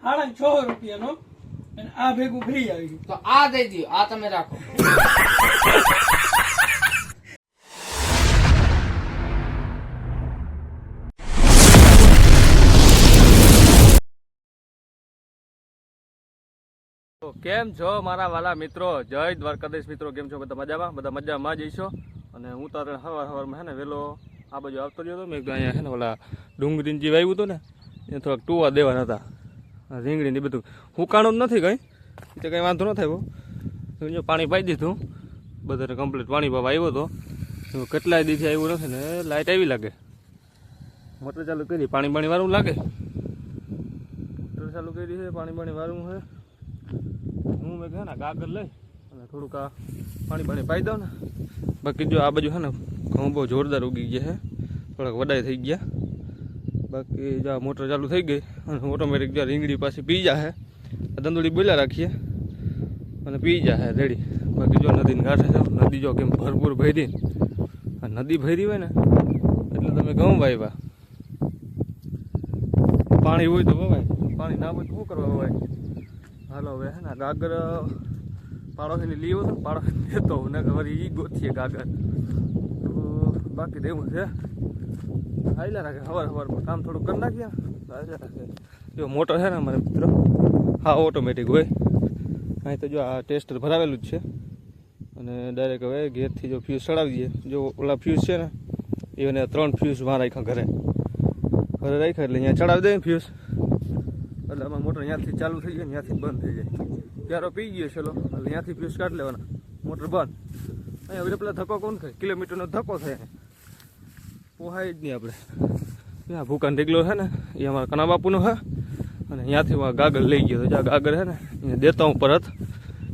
રૂપિયાનો અને આ ભેગું ફ્રી આવી ગયું. તો આ દઈ દો, આ તમે રાખો. કેમ છો મારા વાલા મિત્રો? જય દ્વારકાધીશ મિત્રો. કેમ છો બધા? મજામાં? બધા મજામાં જઈશો. અને હું તો સવારમાં હે ને વહેલો આ બાજુ આવતો રહ્યો હતો. મેં અહીંયા હે ને ઓલા ડુંગળી જે વાવ્યું હતું ને એ થોડાક ટુવા દેવાના હતા. રીંગણી ને બધું હુકાણું જ નથી કંઈ, એ તો કંઈ વાંધો ન થયો. જો પાણી પાઈ દીધું બધાને કમ્પ્લીટ. પાણી બાબા આવ્યો હતો, કેટલાય દીથી આવ્યું નથી ને લાઇટ આવી લાગે. મોટર ચાલુ કરી, પાણી વાળું લાગે. મોટર ચાલુ કરી છે, પાણી વાળું છે. હું મેં કહે ને કાગળ લઈ અને થોડુંક આ પાણી પાઈ દઉં ને. બાકી જો આ બાજુ છે ને ઘઉં બહુ જોરદાર ઉગી ગયા છે, થોડાક વડાઈ થઈ ગયા. બાકી જો મોટર ચાલુ થઈ ગઈ અને ઓટોમેટિક જો રીંગણી પાછી પી જાય. દંદુડી બોલ્યા રાખીએ અને પી જાય રેડી. બાકી જો નદીને ગાંઠે છે, નદી જો કેમ ભરપૂર ભરી. આ નદી ભરી હોય ને એટલે તમે ઘઉં વાવ્યા. પાણી હોય તો વવાય, પાણી ના હોય તો શું કરવા વવાય. હાલો હવે હે ને ગાગર પાડોશીને લીવો તો પાડોશી દેતો ને વળી એ ગોતીએ ગાગર. તો બાકી દેવું છે હાઈલા રાખે. સવારમાં કામ થોડું કરી નાખીએ હાઈલા રાખે. જો મોટર છે ને અમારે મિત્રો હા ઓટોમેટિક હોય. અહીં તો જો આ ટેસ્ટર ભરાવેલું જ છે અને ડાયરેક્ટ હવે ઘેરથી જો ફ્યુઝ ચડાવી દઈએ. જો ઓલા ફ્યુઝ છે ને એને 3 ફ્યુઝ માં રાખ્યા ઘરે રાખ્યા એટલે અહીંયા ચડાવી દઈએ ફ્યુઝ. એટલે આમાં મોટર ત્યાંથી ચાલુ થઈ જાય, ત્યાંથી બંધ થઈ જાય. ક્યારો પી ગયો ચલો એટલે ત્યાંથી ફ્યુઝ કાઢી લેવાના, મોટર બંધ. અહીંયા હવે પેલા ધક્કો કોણ થાય? કિલોમીટરનો ધક્કો થાય, પોહાય જ નહીં આપણે. ત્યાં ભૂકાન ઢીકલો છે ને એ અમારા કના બાપુનો છે અને ત્યાંથી ગાગર લઈ ગયો. તો જ્યાં ગાગર છે ને એને દેતા હું પરત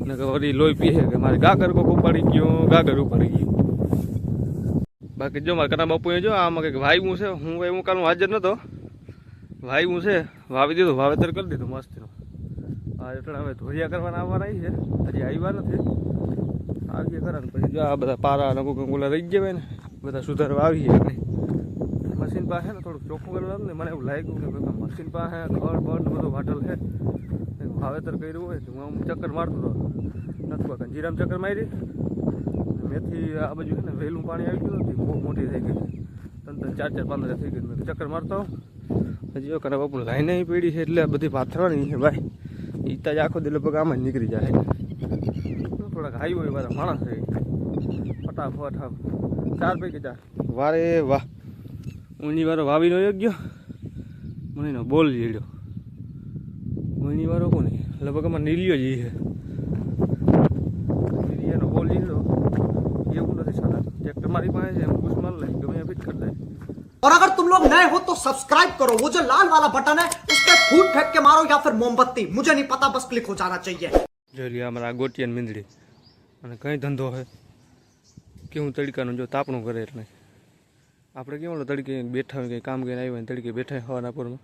ને કે વળી લોહી પીએ કે મારે ગાગર કોક ઉપાડી ગયો, ગાગર ઉપાડી ગયું. બાકી જો મારા કના બાપુએ જો આમાં કંઈક વાવ્યું છે. હું કાલ હાજર નહોતો. વાવ્યું છે, વાવી દીધું, વાવેતર કરી દીધું મસ્તીનું. આ એટલે હવે ધોરિયા કરવાના આવવાના છે, હજી આવ્યા નથી. આવીએ કરે ને પછી જો આ બધા પારા ને ગુલા રહી ગયા ને બધા સુધારવા આવીએ. આપણે મશીન પાસે ને થોડુંક ચોખ્ખું કરવાનું ને મને એવું લાગ્યું કે મશીન પાસે ખડ બળ બધું વાટલ છે. વાવેતર કર્યું હોય તો હું ચક્કર મારતો હતો નથી. જીરામ ચક્કર મારી મેથી આ બાજુ છે ને વહેલું પાણી આવી ગયું નથી, બહુ મોટી થઈ ગઈ, 3-4 15 થઈ ગઈ. મેં ચક્કર મારતો હજી કના બાપુ લાઈને પડી છે એટલે બધી પાથરવાની છે ભાઈ. ઈતા જ આખો દી લગભગ આમાં જ નીકળી જાય. થોડાક હાઈવે વાળા માણસ છે ફટાફટ 4 પૈકી 4 વારે વાહ. ઊંડી વાળો વાવીનો યોગ્ય મને બોલ જીડ્યો. ઊંડી વાળો કોને લગભગ આમાં નીલિયો જ છે. નીલિયાનો બોલ જીડ્યો એવું નથી સારા. ટ્રેક્ટર મારી પાસે છે, પુશ માર લઈ ગમે ફિટ કરી દે. और अगर तुम लोग नए हो तो सब्सक्राइब करो, वो जो लाल वाला बटन है उस पर फूट फेंक के मारो या फिर मोमबत्ती, मुझे नहीं पता, बस क्लिक हो जाना चाहिए. જોઈ લે અમારા ગોટિયાની મીંદડી અને કંઈ ધંધો હોય કેવું તડકાનું જો તાપણું કરે એટલે આપણે કેવું તડકે બેઠા હોય કંઈ કામ કરીને આવ્યા હોય તડકે બેઠા હવાના પોરમાં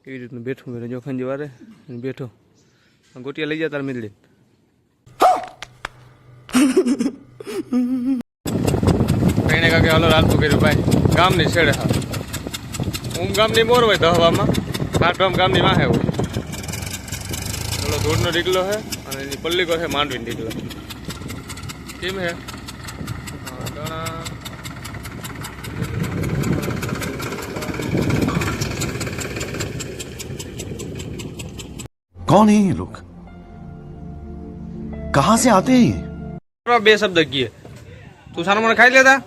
એવી રીતનું બેઠું કરે. જો ખંજી વારે બેઠો ગોટિયા લઈ જાય તાર મીંદડી. કઈને કાકે હાલો રાલતું કર્યું ભાઈ ગામની છેડે. હા ઊમ ગામની મોર હોય તો હવામાં કાંઠામ ગામની વાહે હોય. ઓલો ધૂળનો ઢીકલો છે અને એની પલ્લીકો છે માંડવીનો ઢીકલો. કેમ હે कौन है ये लोग, कहां से आते हैं ये? 2 શબ્દ કીએ તું સાનો મને ખાઈ લેતા.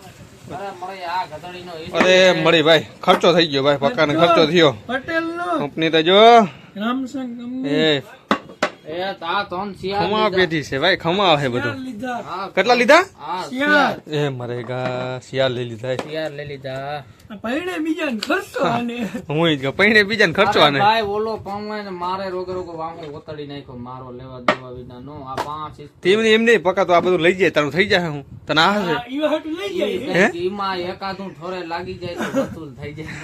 અરે મળી ભાઈ, ખર્ચો થઈ ગયો ભાઈ, પક્કાને ખર્ચો થયો. પટેલ નો કંપની તો જો રામસંગ એ ખમા પેઢી છે ભાઈ, ખમા છે બધું. કેટલા લીધા? એ મરે ગા શિયાળ લઈ લીધા. પૈણે બીજાને ખર્ચો આને. હું જ પૈણે બીજાને ખર્ચો આને. ભાઈ ઓલો પમવાય મારે રોગે વાંગો ઓતડી નાખ્યો મારો લેવા દેવા વિના નો. આ 5 તેમ એમ નહીં પકા તો આ બધું લઈ જાય તારું થઈ જાય. હું તને આ છે ઈવા હાટુ લઈ જાય. એમાં એકાદું ઠોરે લાગી જાય તો વસૂલ થઈ જાય.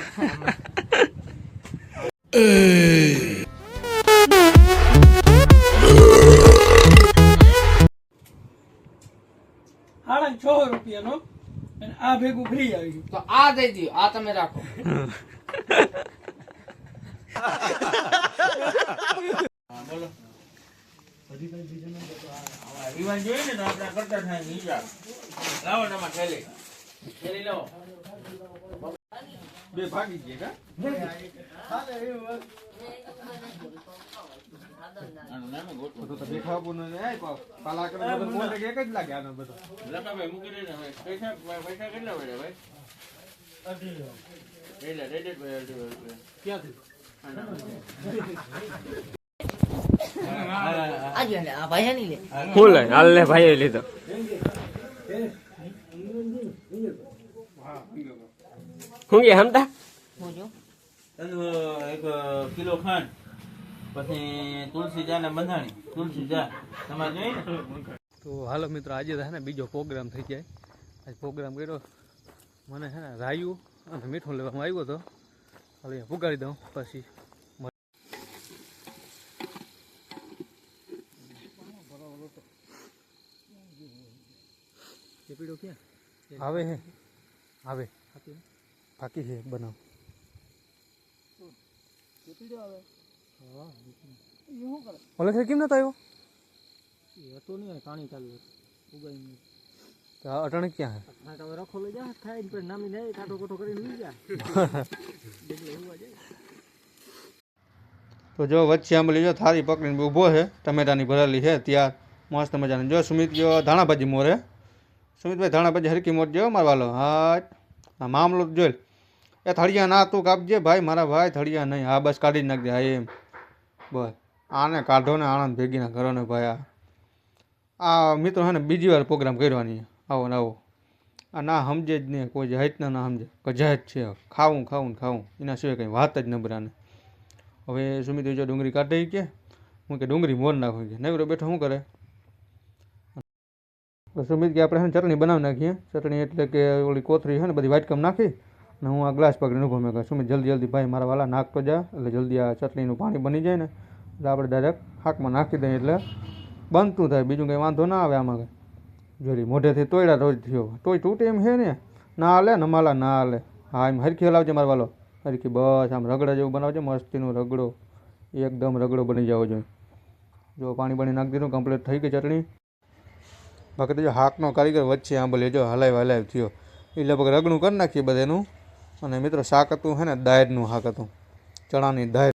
6 રૂપિયાનો અને આ ભેગું ફ્રી આવી ગયું. તો આ દઈ દો, આ તમે રાખો. બોલો વિવાન જોઈએ ને તો આપણે કરતા થાય નીચા લાવો તમારે થેલી લાવો બે ભાગી ગયા આનું નામે ગોઠવો તો દેખાવું નહીં પાલા કરે બધો મોઢે એક જ લાગે આનો બધો લખાભાઈ મૂકી દે ને પૈસા કેટલા પડે ભાઈ કેટલા રેડેડ ભાઈ અડધી રૂપિયા ક્યાંથી હું લે હાલ ને ભાઈ લીધો હું કે હમતા એક કિલો ખાંડ પછી તુલસી ચા ને બંધાણી તુલસી ચા તમારે જોઈએ ને તો હાલો મિત્રો આજે છે ને બીજો પ્રોગ્રામ થઈ જાય આજ પ્રોગ્રામ કર્યો મને છે ને રાયું અને મીઠું લેવામાં આવ્યો હતો હવે પુગાડી દઉં પછી આવે હે આવે બાકી છે બનાવ ઓલે છે કેમ નતો આવ્યો હતો નહીં પાણી ચાલુ ઉગાઈ અટાણે ક્યાં તમે રખો લઈ જા થાય ને પછી નામી નહીં કાટો કોટો કરીને લઈ જા તો જો વચ્ચે આંબલી જો થાળી પકડીને ઊભો છે ટમેટાની ભરેલી છે ત્યાં મસ્ત મજાની જો સુમિત ગયો ધાણાભાજી મોરે સુમિતભાઈ ધાણાભાજી હરકી મોર જો મારો વાલો હા આ મામલો જોઈ એ થળિયા ના તું કાપજે ભાઈ મારા ભાઈ થળિયા નહીં હા બસ કાઢી જ નાખજે હા એમ બસ આને કાઢો ને આણંદ ભેગીના કરો ને ભાઈ આ મિત્રો છે ને બીજી વાર પ્રોગ્રામ કરવાની આવો ને આવો આ ના સમજે જ નહીં કોઈ જાહેતના ના સમજે કજાહેત છે ખાવું ખાવું ને ખાવું એના સિવાય કંઈ વાત જ ન બરાને હવે સુમિત જો ડુંગળી કાઢી કે હું કે ડુંગળી મોર નાખું કે નવરો બેઠો શું કરે સુમિત કે આપણે છે ને ચટણી બનાવી નાખીએ ચટણી એટલે કે ઓલી કોથળી છે ને બધી વાટકમ નાખી અને હું આ ગ્લાસ પકડીને ઊભો મેં કહ્યું સુમિત જલ્દી જલ્દી ભાઈ મારા વાલા નાખતો જા એટલે જલ્દી આ ચટણીનું પાણી બની જાય ને એટલે આપણે ડાયરેક્ટ શાકમાં નાખી દઈએ એટલે બનતું થાય બીજું કંઈ વાંધો ના આવે આમાં કંઈ જોઈ મોઢેથી તોયડા રોજ થયો તોય તૂટે એમ છે ને ના હાલે ને માલા ના હાલે હા એમ હરખી હલાવજે મારા વાલો હરખી બસ આમ રગડા જેવું બનાવજે મસ્તીનું રગડો એકદમ રગડો બની જવો જોઈએ જો પાણી પાણી નાખી દીધું કમ્પ્લીટ થઈ ગઈ ચટણી બાકી તો જો હાકનો કારીગર વચ્ચે આંબલી જો હલાવ થયો એ લગભગ રગડું કરી નાખીએ બધાનું અને મિત્રો શાક હતું છે ને દાળનું શાક હતું ચણાની દાળ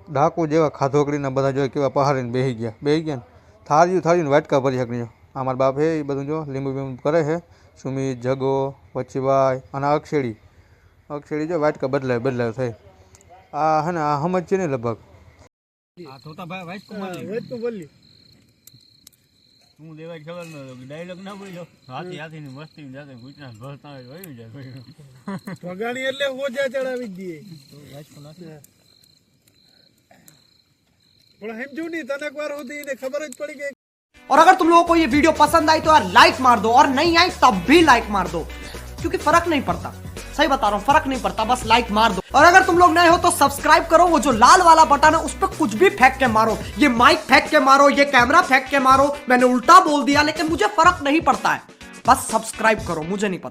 ડાકુ જેવા ખાધોકડીના બધા જો કેવા પહાડીને બેસી ગયા ને થાળીને વાટકા ભરી શકીએ અમારા બાપ હે એ બધું જો લીંબુ બીંબુ કરે છે સુમિત જગો વચ્ચીભાઈ અને અક્ષેડી જો વાટકા બદલાવ થઈ આ હે ને આ સમજ છે ને લગભગ હું દેવા ખબર ન ડાયલોગ ના બોલ્યો હાથી ની મસ્તી જાતે ગુજરાત ભરતા હોય જાય ભગાણી એટલે ઓજા ચડાવી દઈએ પણ સમજુ નહીં તને એક વાર હોતી એને ખબર જ પડી ગઈ और अगर तुम लोगों को ये वीडियो पसंद आई तो यार लाइक मार दो और नहीं आई तब भी लाइक मार दो क्योंकि फर्क नहीं पड़ता सही बता रहा हूँ फर्क नहीं पड़ता बस लाइक मार दो और अगर तुम लोग नए हो तो सब्सक्राइब करो वो जो लाल वाला बटन है उस पर कुछ भी फेंक के मारो ये माइक फेंक के मारो ये कैमरा फेंक के मारो मैंने उल्टा बोल दिया लेकिन मुझे फर्क नहीं पड़ता है बस सब्सक्राइब करो मुझे नहीं पता